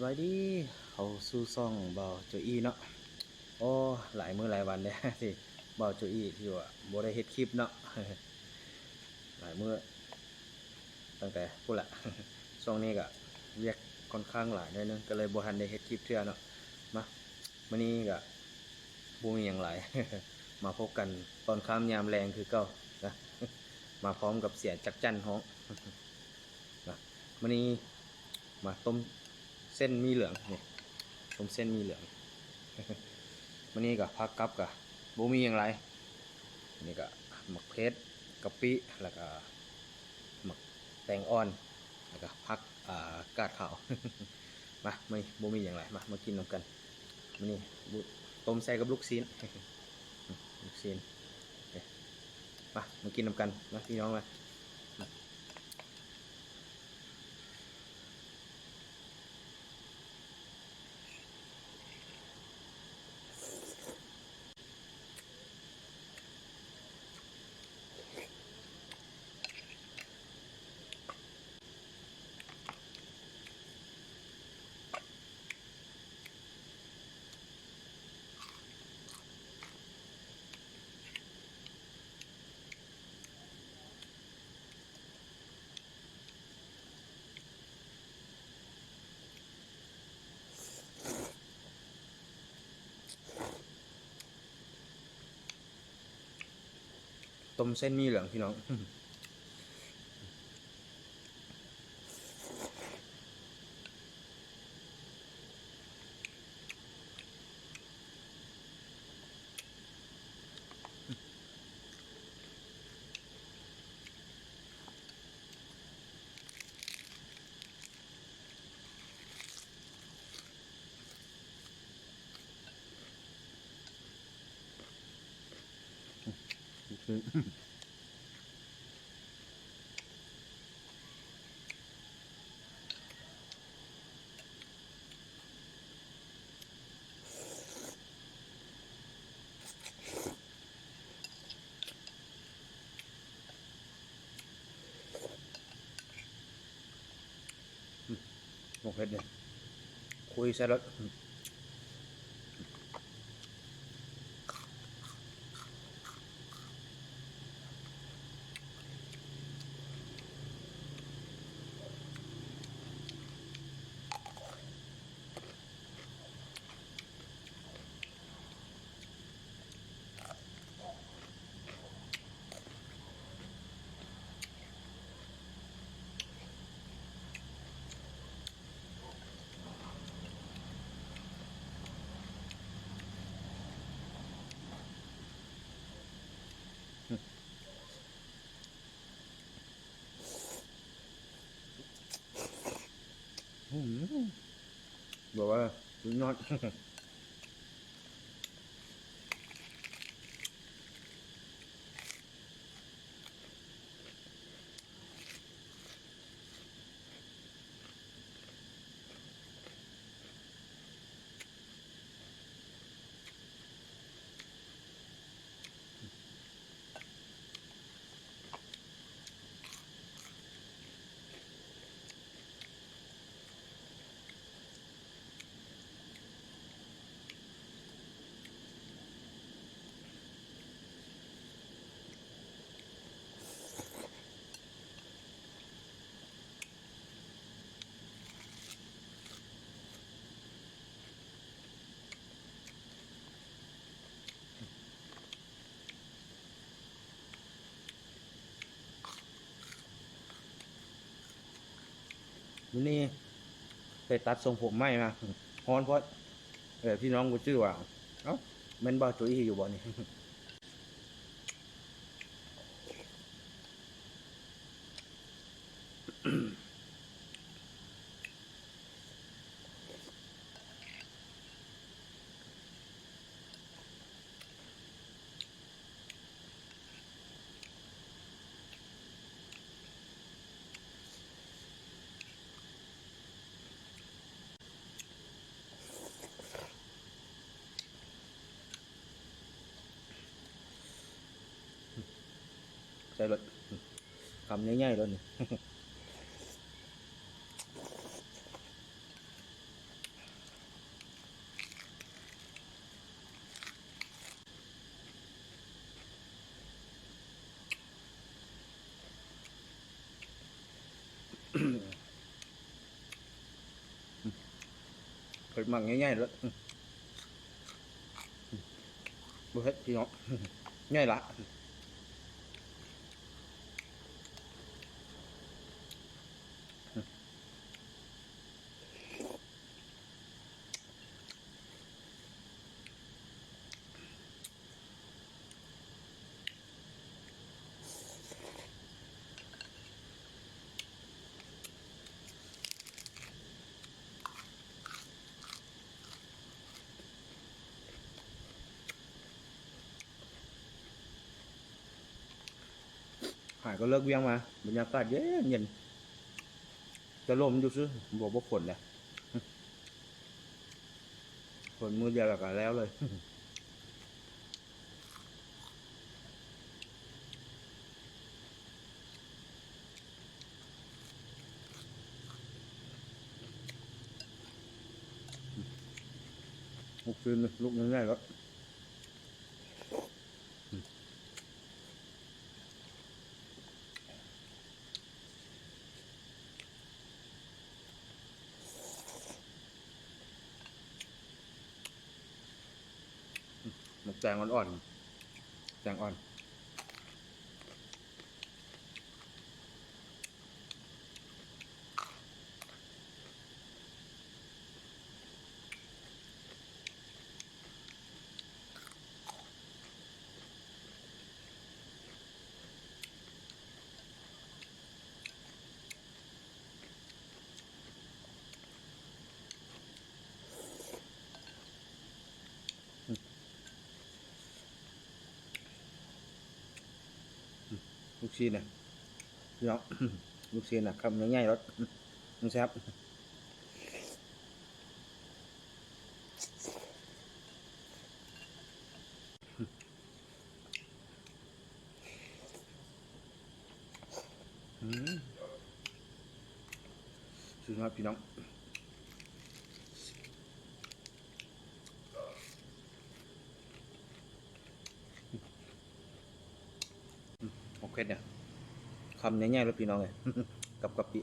สบายดีเขาสู้ซ่องเบาโจอี้เนาะโอ้หลายมื้อหลายวันเลยที่เบาโจอี้ที่ว่าบ่ได้เฮ็ดคลิปเนาะหลายมื้อตั้งแต่พูดละช่วงนี้ก็เรียกค่อนข้างหลายหน่อยนึงก็เลยบ่ทันได้เฮ็ดคลิปเทื่อเนาะมามื้อนี้ก็บ่มีหยังหลายมาพบกันตอนค่ำยามแลงคือเก่านะมาพร้อมกับเสียงจักจั่นฮ้องนะมื้อนี้มาต้มเส้นหมี่เหลืองนี่ต้มเส้นหมี่เหลือง วันนี้ก็พักกับบ่มีอย่างไรนี่ก็หมักเพชรกะปิแล้วก็หมักแตงอ่อนแล้วก็พักกาดขาว มาไม่บ่มีอย่างไรมากินนำกันมื้อนี้ต้มใส่กับลูกชิ้น ลูกชิ้นมากินนำกันนะพี่น้องมาต้มเส้นหมี่เหลืองพี่น้อง หมกเผ็ดเนี่ยคุยใส่รถบอกว่าสุดยอด วันนี้ไปตัดทรงผมใหม่มาฮ้อนเพราะพี่น้องกูชื่อว่าเอ้าแม่นบ่าวจุ้ยอยู่บ่นี่ ใส่รถคำใหญ่ๆแล้วนี่ ผ็ดมักง่ายๆเลยบ่เผ็ดพี่น้องง่ายละหายก็เลิกเวียงมาบรรยากาศเย็นเย็นจะลมอยู่ซื้อบอกว่าฝนแหละฝนมือเดียวแล้วเลยลูกคืนลูกง่ายๆแล้วมันแจงอ่อนๆแจงอ่อนลูกชิ้นน่ะพี่น้องลูกชิ้นน่ะคำง่ายๆแล้วมันแซ่บสุดยอดพี่น้องโอเคเนี่ยคำง่ายๆแล้วพี่น้องเลยกับกะปิ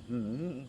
อืม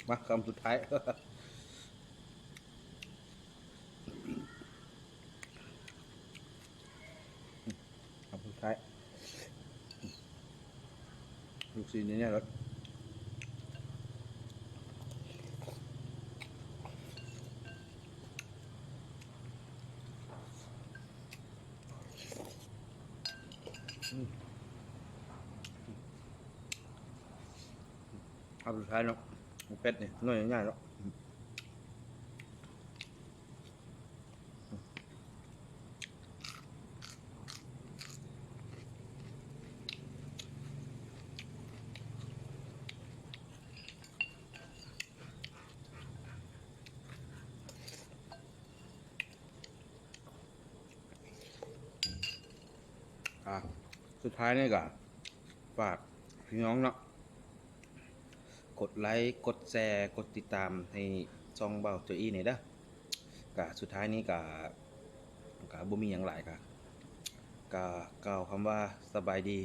มาคำสุดท้ายคำสุดท้ายลูกชิ้นเนี่ยแล้วคำสุดท้ายเนาะเป็ดเนี่ยน้อยง่ายๆแล้วสุดท้ายนี่ก็ฝากพี่น้องเนาะกดไลค์กดแชร์กดติดตามให้ช่องเบาโจอี้หน่อยเด้อกะสุดท้ายนี้กะบ่มีหยังหลายกะกล่าวคำว่าสบายดี